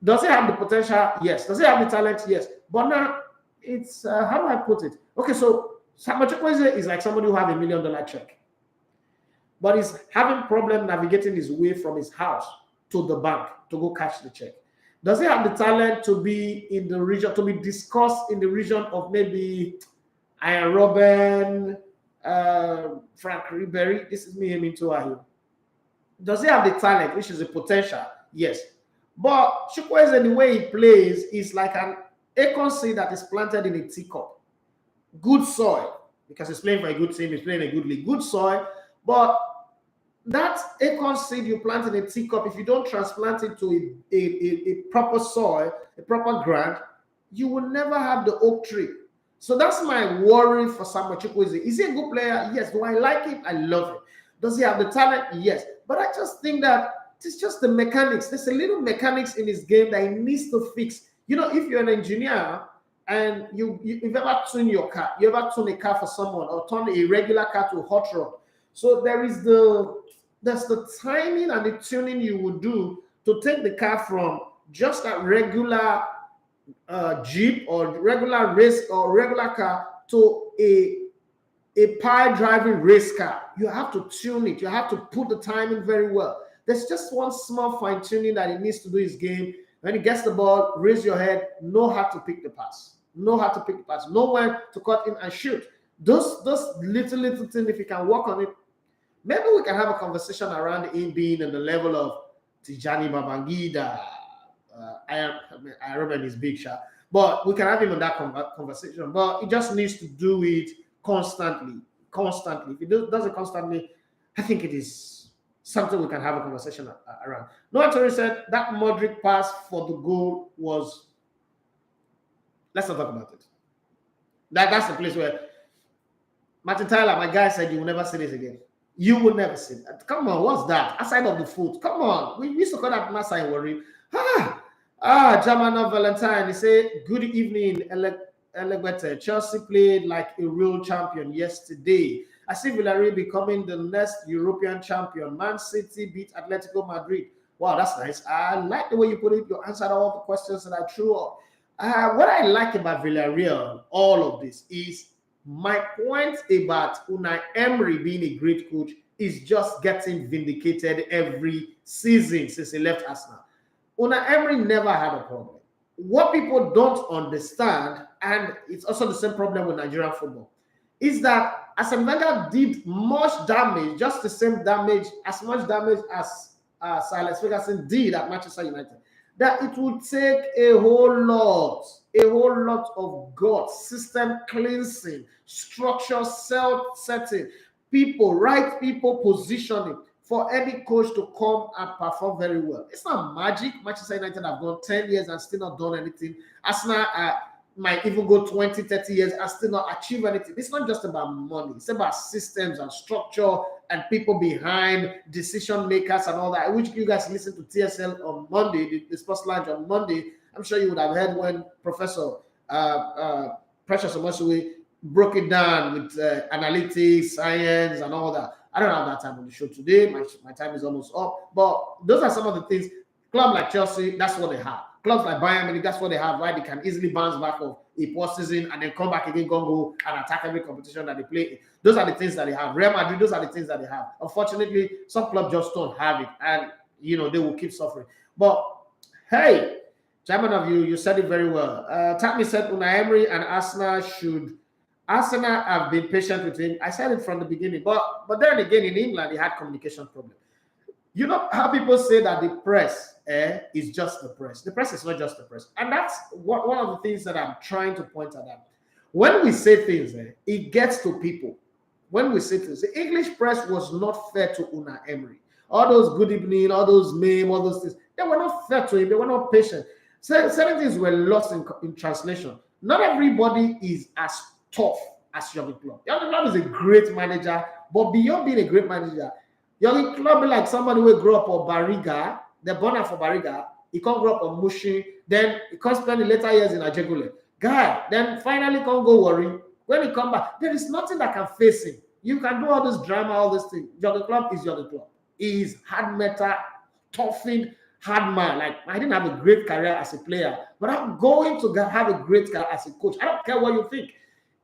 Does he have the potential? Yes. Does he have the talent? Yes. But now it's how do I put it? Okay, so Samuel Chukwueze is like somebody who has $1 million check, but he's having problem navigating his way from his house to the bank to go cash the check. Does he have the talent to be in the region, to be discussed in the region of maybe Ian Robben, Frank Ribery? This is me aiming to Ayu. Does he have the talent, which is a potential? Yes. But Chukwueze, the way he plays is like an acorn seed that is planted in a teacup. Good soil, because he's playing for a good team, he's playing a good league. Good soil, but that acorn seed you plant in a teacup, if you don't transplant it to a proper soil, a proper ground, you will never have the oak tree. So that's my worry for Samuel Chukwueze. Is he a good player? Yes. Do I like him? I love him. Does he have the talent? Yes. But I just think that it's just the mechanics. There's a little mechanics in his game that he needs to fix. You know, if you're an engineer and you've ever tuned your car, you ever tune a car for someone or turn a regular car to a hot rod. So there's the timing and the tuning you would do to take the car from just a regular Jeep or regular race or regular car to a power driving race car. You have to tune it. You have to put the timing very well. There's just one small fine tuning that he needs to do his game. When he gets the ball, raise your head, know how to pick the pass. Know how to pick the pass. Know when to cut in and shoot. Those little things, if you can work on it, maybe we can have a conversation around him being in the level of Tijani Babangida. I remember his big shot. But we can have him in that conversation. But he just needs to do it constantly. If he does it constantly, I think it is something we can have a conversation around. Noah Torre said that Modric pass for the goal was... Let's not talk about it. That's the place where Martin Tyler, my guy, said you will never see this again. You will never see that. Come on, what's that? Aside of the foot. Come on. We used to call that Masai worry. German of Valentine. He said, good evening, Elegbete. Chelsea played like a real champion yesterday. I see Villarreal becoming the next European champion. Man City beat Atletico Madrid. Wow, that's nice. I like the way you put it. You answered all the questions that I threw up. What I like about Villarreal, all of this, is my point about Unai Emery being a great coach is just getting vindicated every season since he left Arsenal. Unai Emery never had a problem. What people don't understand, and it's also the same problem with Nigerian football, is that Arsene Wenger did much damage, just the same damage, as much damage as Sir Alex Ferguson did at Manchester United. That it would take a whole lot of guts, system cleansing, structure setting, right people positioning for any coach to come and perform very well. It's not magic. Manchester United have gone 10 years and still not done anything. Arsenal might even go 20, 30 years and still not achieve anything. It's not just about money. It's about systems and structure and people behind, decision makers and all that, which you guys listen to TSL on Monday, the Sports Lounge on Monday. I'm sure you would have heard when Professor Precious Omosue broke it down with analytics, science, and all that. I don't have that time on the show today. My time is almost up. But those are some of the things. Clubs like Chelsea, that's what they have. Clubs like Bayern, that's what they have, right? They can easily bounce back of a poor season and then come back again, go and attack every competition that they play. Those are the things that they have. Real Madrid, those are the things that they have. Unfortunately, some clubs just don't have it, and they will keep suffering. But hey, chairman of you said it very well. Takmi said Unai Emery and Arsenal have been patient with him. I said it from the beginning, but then again in England they had communication problems. You know how people say that the press is just the press. The press is not just the press. And that's one of the things that I'm trying to point at. When we say things, it gets to people. When we say things, the English press was not fair to Unai Emery. All those good evening, all those meme, all those things, they were not fair to him. They were not patient. Certain things were lost in translation. Not everybody is as tough as Jurgen Klopp. Jurgen Klopp is a great manager, but beyond being a great manager, Jurgen Klopp be like somebody who grew up on Bariga, they're born out for Bariga, he can't grow up on Mushi, then he can't spend the later years in Ajegule. Guy, then finally can't go worry. When he come back, there is nothing that can face him. You can do all this drama, all this thing. Jurgen Klopp is Jurgen Klopp. He is hard metal, toughened, hard man. Like, I didn't have a great career as a player, but I'm going to have a great career as a coach. I don't care what you think.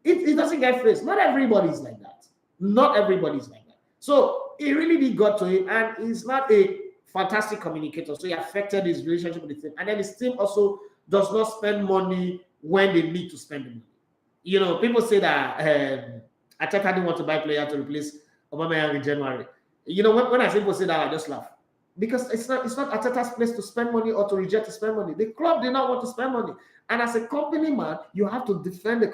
It doesn't get faced. Not everybody is like that. Not everybody is like that. So it really did got to him, and he's not a fantastic communicator. So he affected his relationship with the team. And then his team also does not spend money when they need to spend the money. You know, people say that Arteta didn't want to buy player to replace Aubameyang in January. You know, when I say people say that, I just laugh. Because it's not Arteta's place to spend money or to reject to spend money. The club did not want to spend money. And as a company man, you have to defend the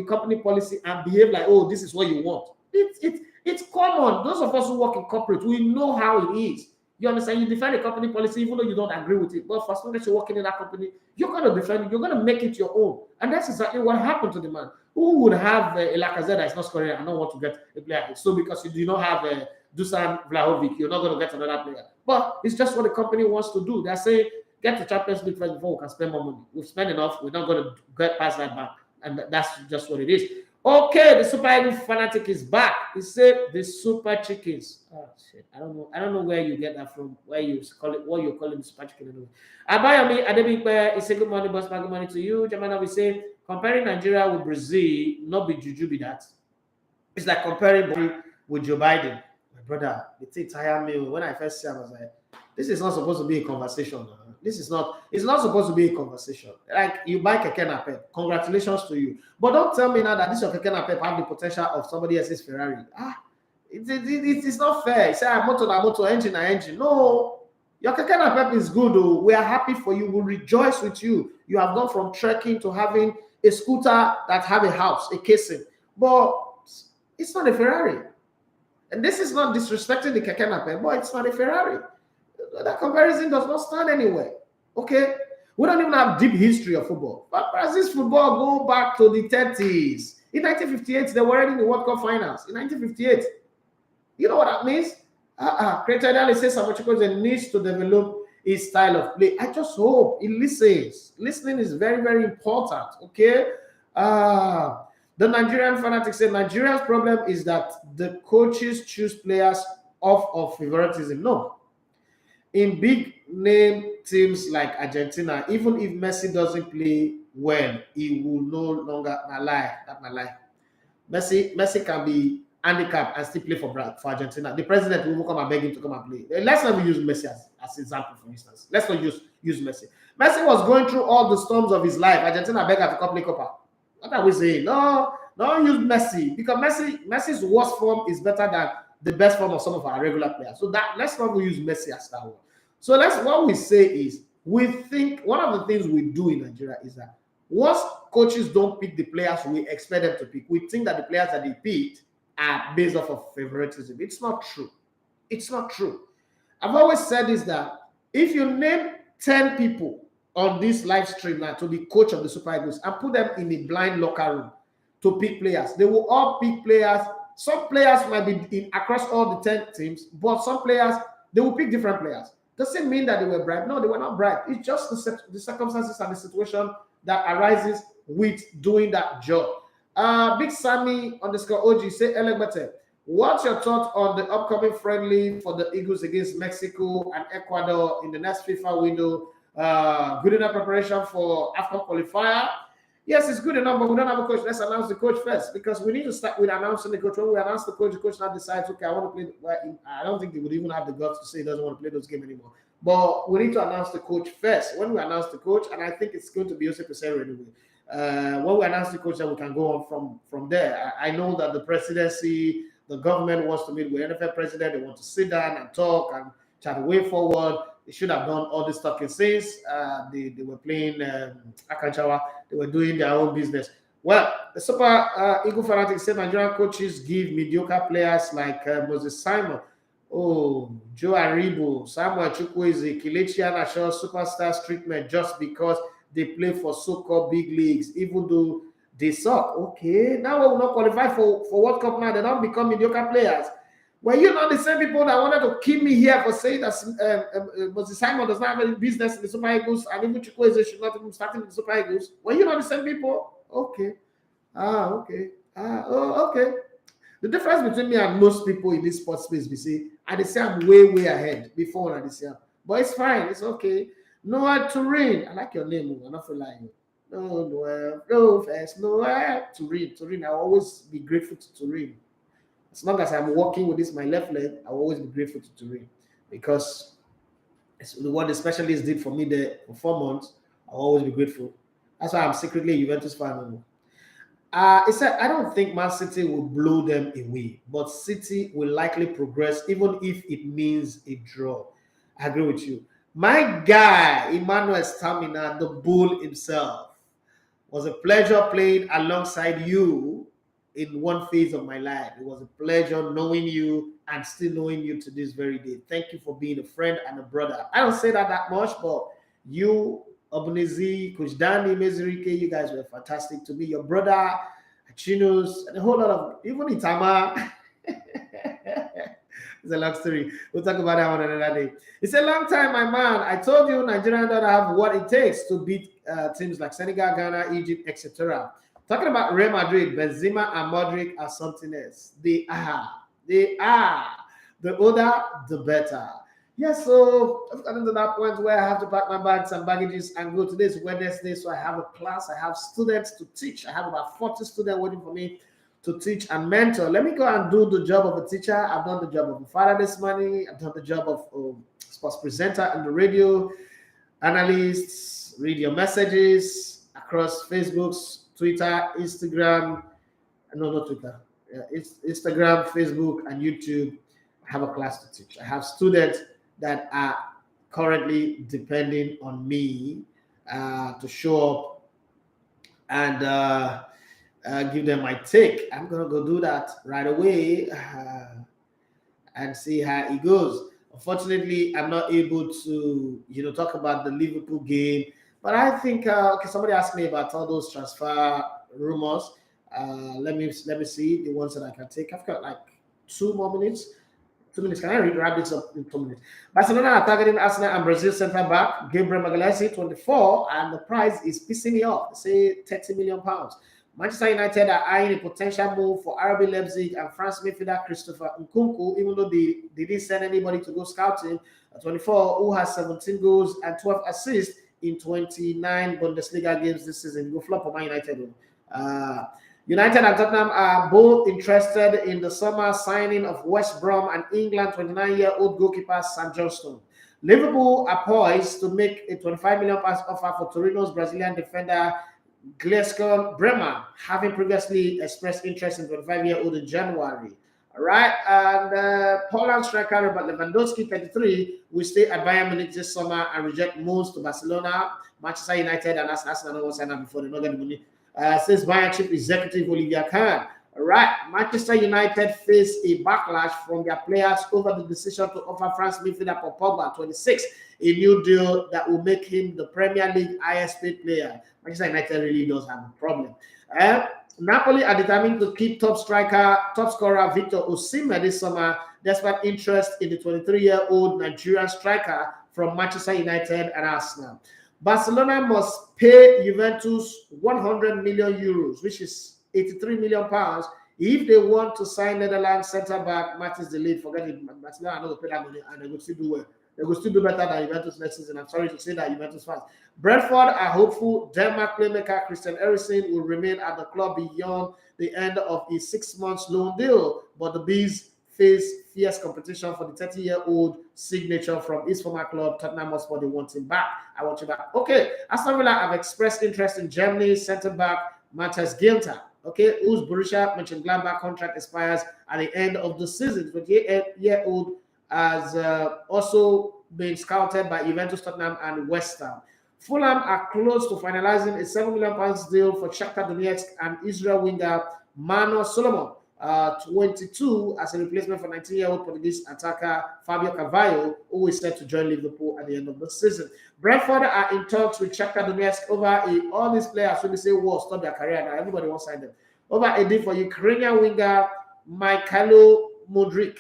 company policy and behave like, oh, this is what you want. It's common. Those of us who work in corporate, we know how it is. You understand? You defend the company policy even though you don't agree with it. But for as long as you're working in that company, you're going to defend it. You're going to make it your own. And that's exactly what happened to the man. Who would have a Lacazette that is not scoring and don't want to get a player? So because you do not have a Dusan Vlahovic, you're not going to get another player. But it's just what the company wants to do. They're saying, get to Champions League first before we can spend more money. We've spent enough. We're not going to get past that back. And that's just what it is. Okay, the Super Eagles fanatic is back. He said the Super Chickens. Oh shit! I don't know where you get that from. Where you call it? What you're calling the Super Chicken anyway? Abayomi Adebikpe is saying good morning, boss. Good morning to you. Jamana we say comparing Nigeria with Brazil, not be juju be that. It's like comparing Brazil with Joe Biden. My brother, it tire me. When I first see him, I was like, this is not supposed to be a conversation. It's not supposed to be a conversation. Like you buy Keke Napep, congratulations to you. But don't tell me now that this your Keke Napep have the potential of somebody else's Ferrari. It's not fair. You say motor, engine. No, your Keke Napep is good. Though. We are happy for you. We rejoice with you. You have gone from trekking to having a scooter that have a house, a casing. But it's not a Ferrari. And this is not disrespecting the Keke Napep, but it's not a Ferrari. That comparison does not stand anywhere. Okay? We don't even have deep history of football. But Brazil's football go back to the 30s. In 1958, they were already in the World Cup finals. In 1958. You know what that means? Creator says Samuel Chukwueze needs to develop his style of play. I just hope he listens. Listening is very, very important. Okay? The Nigerian fanatics say Nigeria's problem is that the coaches choose players off of favoritism. No. In big name teams like Argentina, even if Messi doesn't play well, he will no longer that's my lie. Messi can be handicapped and still play for Argentina. The president will come and beg him to come and play. Let's not use Messi as example, for instance. Let's not use Messi. Messi was going through all the storms of his life. Argentina begged to come play Copa. What are we saying? No, don't use Messi because Messi's worst form is better than the best form of some of our regular players. So that let's not use Messi as that one. So what we say is we think one of the things we do in Nigeria is that once coaches don't pick the players we expect them to pick, we think that the players that they picked are based off of favoritism. It's not true. It's not true. I've always said is that if you name 10 people on this live stream now to be coach of the Super Eagles and put them in a blind locker room to pick players, they will all pick players. Some players might be across all the 10 teams, but some players, they will pick different players. Doesn't mean that they were bribed. No, they were not bribed. It's just the circumstances and the situation that arises with doing that job. Big Sammy _OG say, Elegbete, what's your thought on the upcoming friendly for the Eagles against Mexico and Ecuador in the next FIFA window? Good enough preparation for AFCON qualifier? Yes, it's good enough, but we don't have a coach. Let's announce the coach first because we need to start with announcing the coach. When we announce the coach now decides, okay, I want to play. Well, I don't think they would even have the guts to say he doesn't want to play those games anymore. But we need to announce the coach first. When we announce the coach, and I think it's going to be Jose Pesero anyway. When we announce the coach, then we can go on from there. I know that the presidency, the government wants to meet with NFL president. They want to sit down and talk and chat the way forward. They should have done all this talking since they were playing Akanchawa. They were doing their own business. Well, the Super Eagle Fanatics said Nigerian coaches give mediocre players like Moses Simon, Joe Aribo, Samuel Chukwueze, Kelechi Iheanacho superstars treatment just because they play for so-called big leagues, even though they suck. Okay, now we will not qualify for World Cup now. They don't become mediocre players. Were you not the same people that wanted to kill me here for saying that Moses Simon does not have any business in the Super Eagles and even Chukwueze should not even start in the Super Eagles? Were you not the same people? Okay. Okay. Okay. The difference between me and most people in this sports space, we say, I say I'm way, way ahead before I say, but it's fine. It's okay. Noah Turin. I like your name. I'm not for lying. No, first. Noah Turin. I'll always be grateful to Turin. As long as I'm walking with this my left leg, I'll always be grateful to Turin because It's what the specialist did for me there for 4 months. I'll always be grateful. That's why I'm secretly a Juventus fan. It said, I don't think Man City will blow them away, but City will likely progress, even if it means a draw. I agree with you. My guy, Emmanuel Stamina, the bull himself, was a pleasure playing alongside you in one phase of my life. It was a pleasure knowing you and still knowing you to this very day. Thank you for being a friend and a brother. I don't say that much, but you, Obunezi, Coach Danny, Mezurike, you guys were fantastic to me. Your brother, Chinos, and a whole lot of, even Itama. It's a long story. We'll talk about that one another day. It's a long time, my man. I told you Nigeria don't have what it takes to beat teams like Senegal, Ghana, Egypt, etc. Talking about Real Madrid, Benzema and Modric are something else. They are. They are. The older, the better. Yes, so I've gotten to that point where I have to pack my bags and baggages and go. Today's Wednesday, so I have a class. I have students to teach. I have about 40 students waiting for me to teach and mentor. Let me go and do the job of a teacher. I've done the job of a father this morning. I've done the job of sports presenter on the radio, analysts, read your messages across Facebook, Twitter, Instagram. No, not Twitter. It's Instagram, Facebook, and YouTube. I have a class to teach. I have students that are currently depending on me to show up and give them my take. I'm gonna go do that right away and see how it goes. Unfortunately, I'm not able to, talk about the Liverpool game. But I think okay. Somebody asked me about all those transfer rumors. Let me see the ones that I can take. I've got like 2 more minutes. 2 minutes. Can I wrap this up in 2 minutes? Barcelona are targeting Arsenal and Brazil centre back Gabriel, 24, and the price is pissing me off. They say £30 million. Manchester United are eyeing a potential move for RB Leipzig and France midfielder Christopher Nkunku, even though they didn't send anybody to go scouting. 24, who has 17 goals and 12 assists in 29 Bundesliga games this season. Go flop for Man United. United and Tottenham are both interested in the summer signing of West Brom and England 29-year-old goalkeeper Sam Johnstone. Liverpool are poised to make a £25 million offer for Torino's Brazilian defender Gleison Bremer, having previously expressed interest in 25-year-old in January. All right, and Poland striker Robert Lewandowski, 33, will stay at Bayern Munich this summer and reject moves to Barcelona, Manchester United, and Arsenal won't sign up before they don't get the money. Says Bayern chief executive Olivia Kahn. All right, Manchester United face a backlash from their players over the decision to offer France midfielder Paul Pogba, 26, a new deal that will make him the Premier League highest paid player. Manchester United really does have a problem. Napoli are determined to keep top scorer Victor Osimhen this summer, despite interest in the 23-year-old Nigerian striker from Manchester United and Arsenal. Barcelona must pay Juventus 100 million euros, which is 83 million pounds, if they want to sign Netherlands centre-back Martins de Ligt. Forget it, Barcelona are not going to pay that money, and they will still do well. They will still do better than Juventus next season. I'm sorry to say that, Juventus fans. Brentford are hopeful Denmark playmaker Christian Eriksen will remain at the club beyond the end of his 6-month loan deal, but the Bees face fierce competition for the 30-year-old signature from his former club, Tottenham Hotspur. They want him back. I want you back. Okay, Aston Villa have expressed interest in Germany's centre-back Matthias Ginter, okay, whose Borussia Mönchengladbach contract expires at the end of the season. 28-year-old has also been scouted by Juventus, Tottenham, and West Ham. Fulham are close to finalizing a £7 million deal for Shakhtar Donetsk and Israel winger Mano Solomon, 22, as a replacement for 19-year-old Portuguese attacker Fabio Carvalho, who is set to join Liverpool at the end of the season. Brentford are in talks with Shakhtar Donetsk over all these players when they say, "Whoa, stop their career now." Everybody wants to sign them. Over a deal for Ukrainian winger Mikhailo Modric.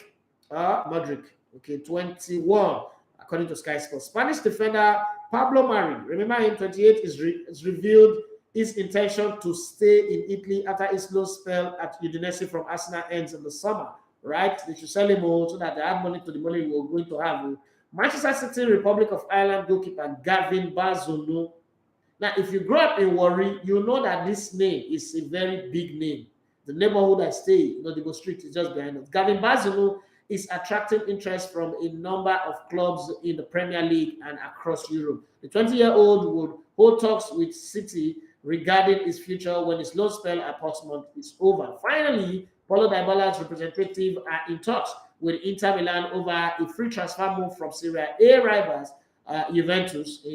Okay, 21, according to Sky Sports. Spanish defender Pablo Mari, remember him, 28, is revealed his intention to stay in Italy after his loan spell at Udinese from Arsenal ends in the summer, right? They should sell him so that they add money to the money we're going to have. Manchester City, Republic of Ireland goalkeeper Gavin Bazunu. Now, if you grow up in Warri, you know that this name is a very big name. The neighborhood I stay, Debo Street, is just behind us. Gavin Bazunu is attracting interest from a number of clubs in the Premier League and across Europe. The 20-year-old would hold talks with City regarding his future when his loan spell at Portsmouth is over. Finally, Paulo Dybala's representative are in talks with Inter Milan over a free transfer move from Serie A rivals Juventus,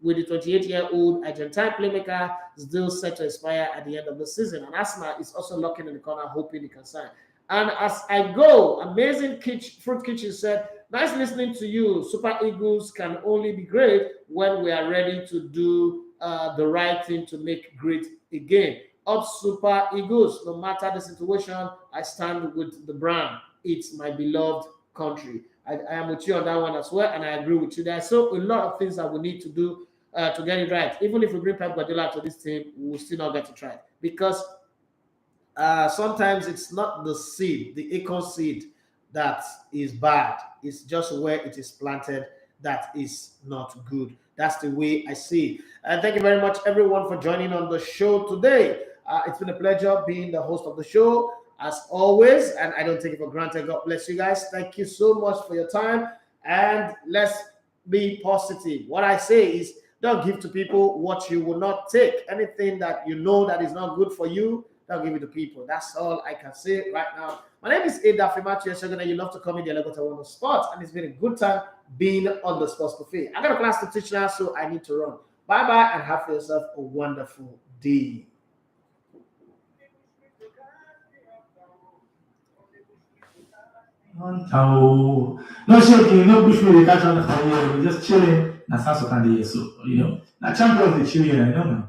with the 28-year-old Argentine playmaker still set to expire at the end of the season. And Arsenal is also looking in the corner, hoping he can sign. And as I go, amazing Fruit Kitchen said, nice listening to you. Super Eagles can only be great when we are ready to do the right thing to make great again. Up Super Eagles, no matter the situation, I stand with the brand. It's my beloved country. I am with you on that one as well, and I agree with you. There's so a lot of things that we need to do to get it right. Even if we bring Pep Guardiola to this team, we will still not get it right, because sometimes it's not the seed, the acorn seed, that is bad. It's just where it is planted that is not good. That's the way I see it. And thank you very much, everyone, for joining on the show today. It's been a pleasure being the host of the show, as always, and I don't take it for granted. God bless you guys. Thank you so much for your time, and let's be positive. What I say is, don't give to people what you will not take. Anything that you know that is not good for you, don't give it to people. That's all I can say right now. My name is Ada Fimachi. You love to come in the elevator on the spot, and it's been a good time being on the Sports Buffet. I got a class to teach now, so I need to run. Bye-bye, and have yourself a wonderful day. No shaking, no briefly they catch on the fire, just chilling. That's how so can they so, you know. Now champions they chill here, I don't know.